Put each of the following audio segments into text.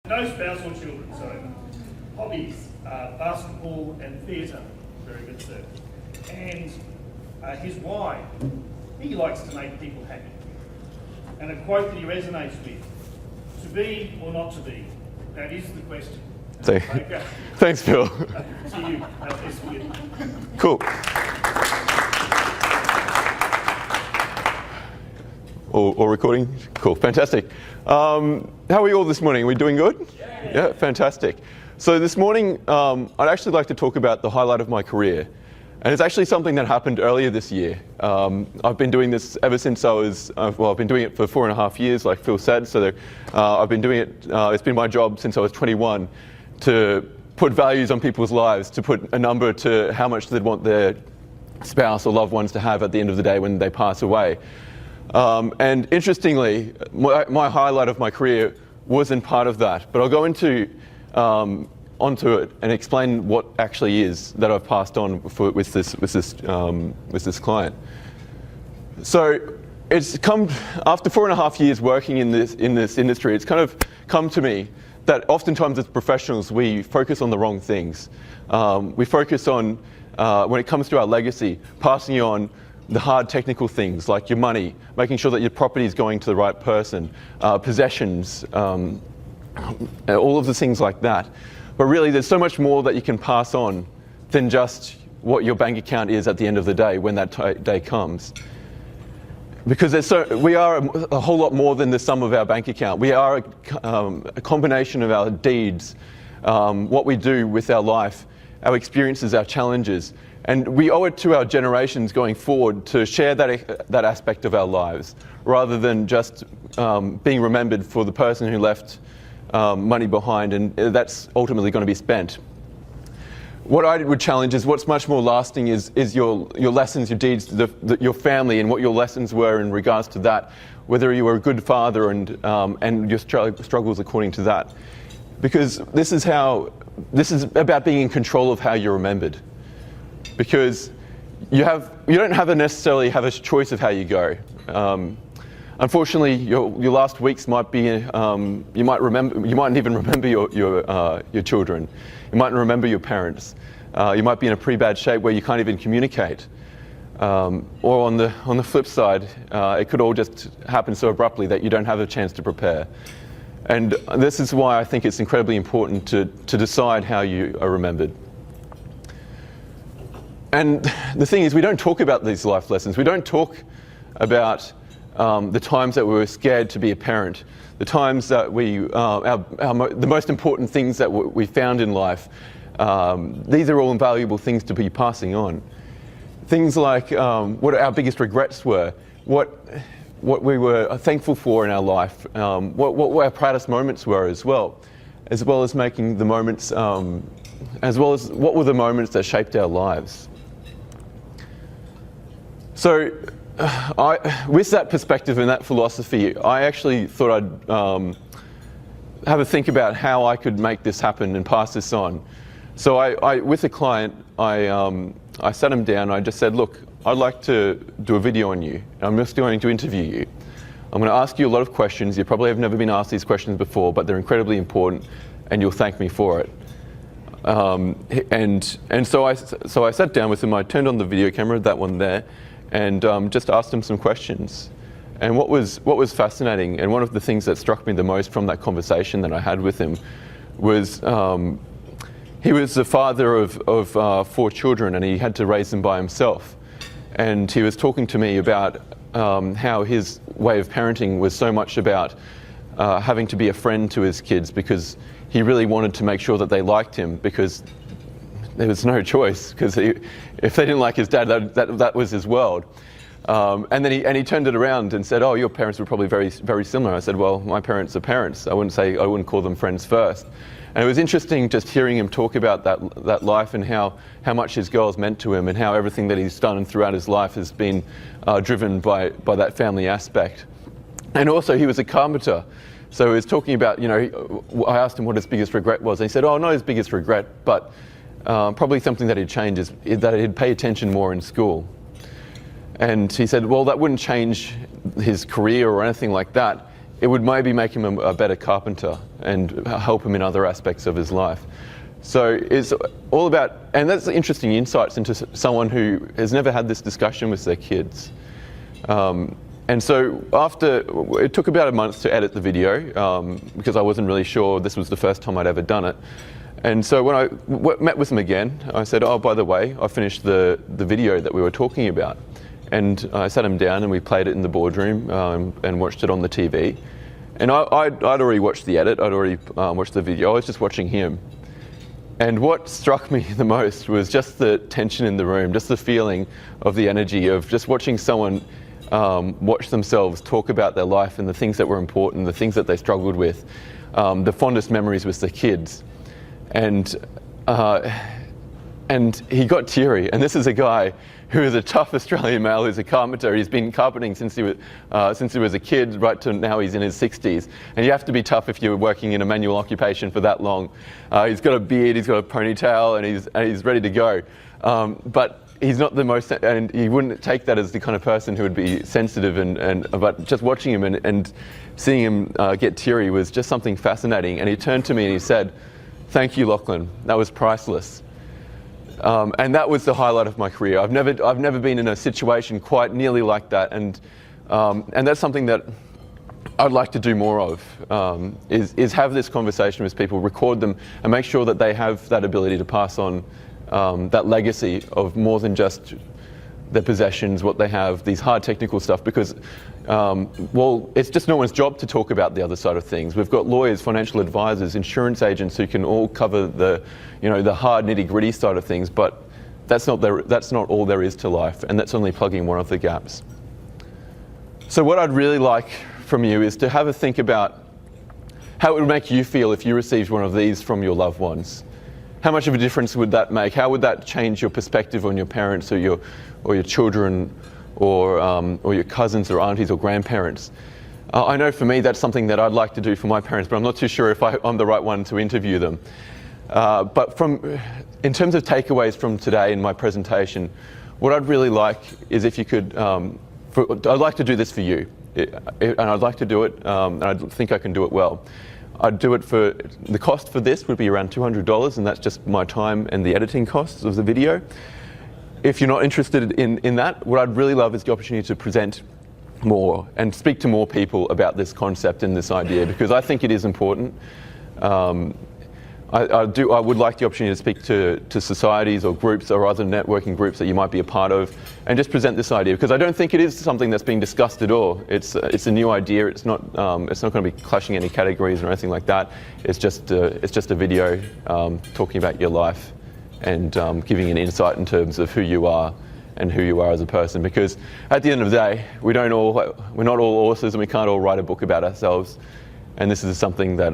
No spousal children, so hobbies, basketball and theatre. Very good, sir. And his why, he likes to make people happy. And a quote that he resonates with, to be or not to be, that is the question. Okay. Thanks, Phil. To you, SBN. Cool. All recording? Cool, fantastic. How are we all this morning? Are we doing good? Yeah, fantastic. So this morning, I'd actually like to talk about the highlight of my career. And it's actually something that happened earlier this year. I've been doing this ever since I was, I've been doing it for 4.5 years, like Phil said. So I've been doing it, it's been my job since I was 21 to put values on people's lives, to put a number to how much they'd want their spouse or loved ones to have at the end of the day when they pass away. And interestingly, my highlight of my career wasn't part of that, but I'll go onto it and explain what actually is that I've passed on with this client. So it's come after 4.5 years working in this industry. It's kind of come to me that oftentimes as professionals we focus on the wrong things. We focus on when it comes to our legacy, passing on the hard technical things like your money, making sure that your property is going to the right person, possessions, all of the things like that. But really, there's so much more that you can pass on than just what your bank account is at the end of the day when that day comes. Because we are a whole lot more than the sum of our bank account. We are a combination of our deeds, what we do with our life, our experiences, our challenges. And we owe it to our generations going forward to share that aspect of our lives, rather than just being remembered for the person who left money behind, and that's ultimately going to be spent. What I would challenge is what's much more lasting is your lessons, your deeds, your family, and what your lessons were in regards to that, whether you were a good father and your struggles according to that. Because this is about being in control of how you're remembered. Because you don't necessarily have a choice of how you go. Unfortunately, your last weeks might be you might even remember your children. You mightn't remember your parents. You might be in a pretty bad shape where you can't even communicate. Or on the flip side, it could all just happen so abruptly that you don't have a chance to prepare. And this is why I think it's incredibly important to decide how you are remembered. And the thing is, we don't talk about these life lessons. We don't talk about the times that we were scared to be a parent, the times that the most important things that we found in life. These are all invaluable things to be passing on. Things like what our biggest regrets were, what we were thankful for in our life, what our proudest moments were as well as making the moments, as well as what were the moments that shaped our lives. So, with that perspective and that philosophy, I actually thought I'd have a think about how I could make this happen and pass this on. So with a client, I sat him down and I just said, look, I'd like to do a video on you. I'm just going to interview you. I'm going to ask you a lot of questions. You probably have never been asked these questions before, but they're incredibly important and you'll thank me for it. And so I sat down with him, I turned on the video camera, that one there, and just asked him some questions. And what was fascinating, and one of the things that struck me the most from that conversation that I had with him was he was the father of 4 children, and he had to raise them by himself. And he was talking to me about how his way of parenting was so much about having to be a friend to his kids, because he really wanted to make sure that they liked him, because there was no choice, because if they didn't like his dad, that was his world. And then he turned it around and said, oh, your parents were probably very, very similar. I said, well, my parents are parents. I wouldn't call them friends first. And it was interesting just hearing him talk about that life and how much his girls meant to him, and how everything that he's done throughout his life has been driven by that family aspect. And also, he was a carpenter. So he was talking about, I asked him what his biggest regret was. And he said, oh, not his biggest regret, but probably something that he'd change is that he'd pay attention more in school. And he said, well, that wouldn't change his career or anything like that. it would maybe make him a better carpenter and help him in other aspects of his life. So it's all about, and that's interesting insights into someone who has never had this discussion with their kids. And so it took about a month to edit the video because I wasn't really sure this was the first time I'd ever done it. And so when I met with them again, I said, oh, by the way, I finished the video that we were talking about. And I sat him down and we played it in the boardroom and watched it on the TV. And I'd already watched the edit, I'd already watched the video, I was just watching him. And what struck me the most was just the tension in the room, just the feeling of the energy of just watching someone watch themselves talk about their life and the things that were important, the things that they struggled with, the fondest memories with their kids. And he got teary. And this is a guy who is a tough Australian male who's a carpenter. He's been carpenting since he was a kid, right to now he's in his 60s. And you have to be tough if you're working in a manual occupation for that long. He's got a beard, he's got a ponytail, and he's ready to go. But he's not the most, and he wouldn't take that as the kind of person who would be sensitive. But just watching him and seeing him get teary was just something fascinating. And he turned to me and he said, "Thank you, Lachlan. That was priceless." And that was the highlight of my career. I've never been in a situation quite nearly like that, and that's something that I'd like to do more of. Is have this conversation with people, record them, and make sure that they have that ability to pass on that legacy of more than just their possessions, what they have, these hard technical stuff, because well, it's just no one's job to talk about the other side of things. We've got lawyers, financial advisors, insurance agents who can all cover the hard nitty-gritty side of things, but that's not all there is to life, and that's only plugging one of the gaps. So what I'd really like from you is to have a think about how it would make you feel if you received one of these from your loved ones. How much of a difference would that make? How would that change your perspective on your parents or your children or your cousins or aunties or grandparents? I know for me that's something that I'd like to do for my parents, but I'm not too sure if I'm the right one to interview them. But in terms of takeaways from today in my presentation, what I'd really like is if you could, I'd like to do this for you, and I'd like to do it, and I think I can do it well. I'd do it for, the cost for this would be around $200, and that's just my time and the editing costs of the video. If you're not interested in that, what I'd really love is the opportunity to present more and speak to more people about this concept and this idea, because I think it is important. I would like the opportunity to speak to societies or groups or other networking groups that you might be a part of, and just present this idea, because I don't think it is something that's being discussed at all. It's a new idea. It's not going to be clashing any categories or anything like that. It's just a video talking about your life and giving an insight in terms of who you are and who you are as a person. Because at the end of the day, we're not all authors, and we can't all write a book about ourselves. And this is something that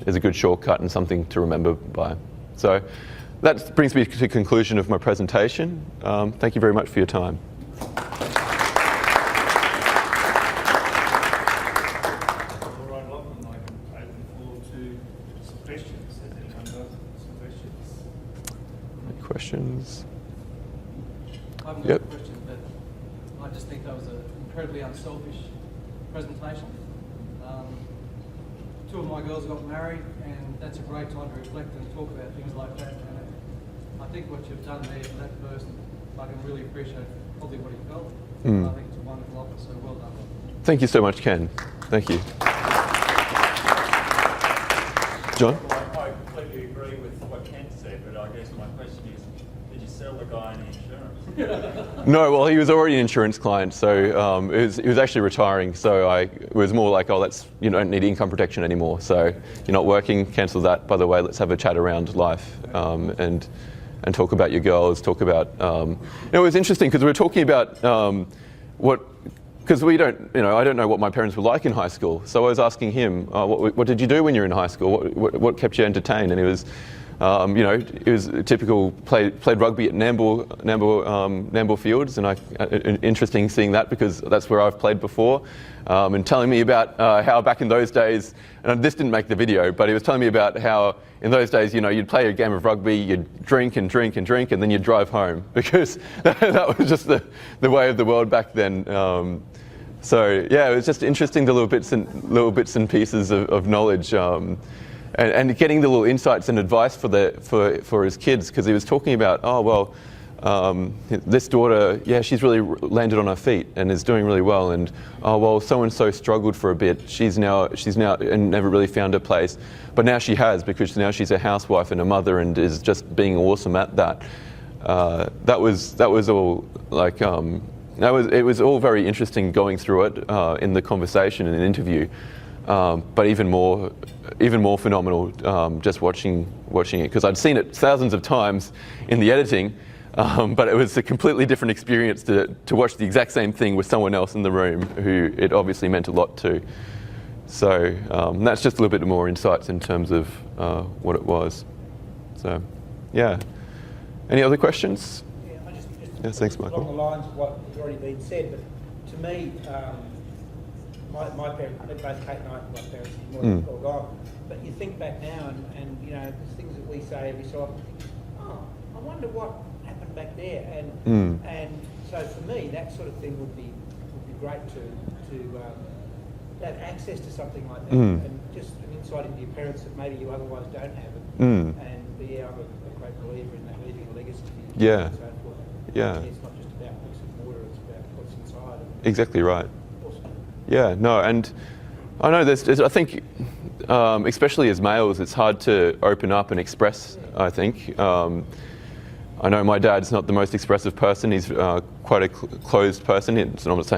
is a good shortcut and something to remember by. So that brings me to the conclusion of my presentation. Thank you very much for your time. All right, Lachlan, I can open the floor to some questions. Has anyone got some questions? Any questions? I haven't got Yep. a question, but I just think that was an incredibly unselfish presentation. Two of my girls got married, and that's a great time to reflect and talk about things like that. And I think what you've done there for that person, I can really appreciate probably what he felt. I think it's a wonderful offer, so well done. Thank you so much, Ken. Thank you. John? Well, I completely agree with what Ken said, but I guess my question is, did you sell the guy any insurance? No, well, he was already an insurance client, so he was actually retiring. So it was more like, oh, you don't need income protection anymore. So you're not working, cancel that. By the way, let's have a chat around life and talk about your girls. Talk about. It was interesting because we were talking about because I don't know what my parents were like in high school. So I was asking him, what did you do when you were in high school? What kept you entertained? And he was. It was typical, played rugby at Nambour Fields, and interesting seeing that because that's where I've played before, and telling me about how back in those days, and this didn't make the video, but he was telling me about how in those days, you'd play a game of rugby, you'd drink and drink and drink, and then you'd drive home because that was just the way of the world back then. So yeah, it was just interesting, the little bits and pieces of knowledge, and getting the little insights and advice for his kids, because he was talking about, oh well, this daughter, yeah, she's really landed on her feet and is doing really well, and oh well, so and so struggled for a bit. She's now and never really found her place, but now she has, because now she's a housewife and a mother and is just being awesome at that. That was all like. It was all very interesting going through it in the conversation and interview, but even more phenomenal just watching it, because I'd seen it thousands of times in the editing, but it was a completely different experience to watch the exact same thing with someone else in the room who it obviously meant a lot to. So that's just a little bit more insights in terms of what it was. So yeah, any other questions? Yes, thanks, Michael. Along the lines of what has already been said, but to me, my parents, both Kate and I, my parents are more gone. But you think back now, and you know, there's things that we say every so often. Oh, I wonder what happened back there, and so for me, that sort of thing would be great to have access to something like that, and just an insight into your parents that maybe you otherwise don't have, and yeah, I'm a great believer in that, leaving a legacy. Yeah. And so forth. Yeah. It's not just about bricks and mortar, it's about what's inside. Exactly right. Awesome. Yeah, no, and I know there's I think, especially as males, it's hard to open up and express, I think. I know my dad's not the most expressive person. He's quite a closed person. I'm not saying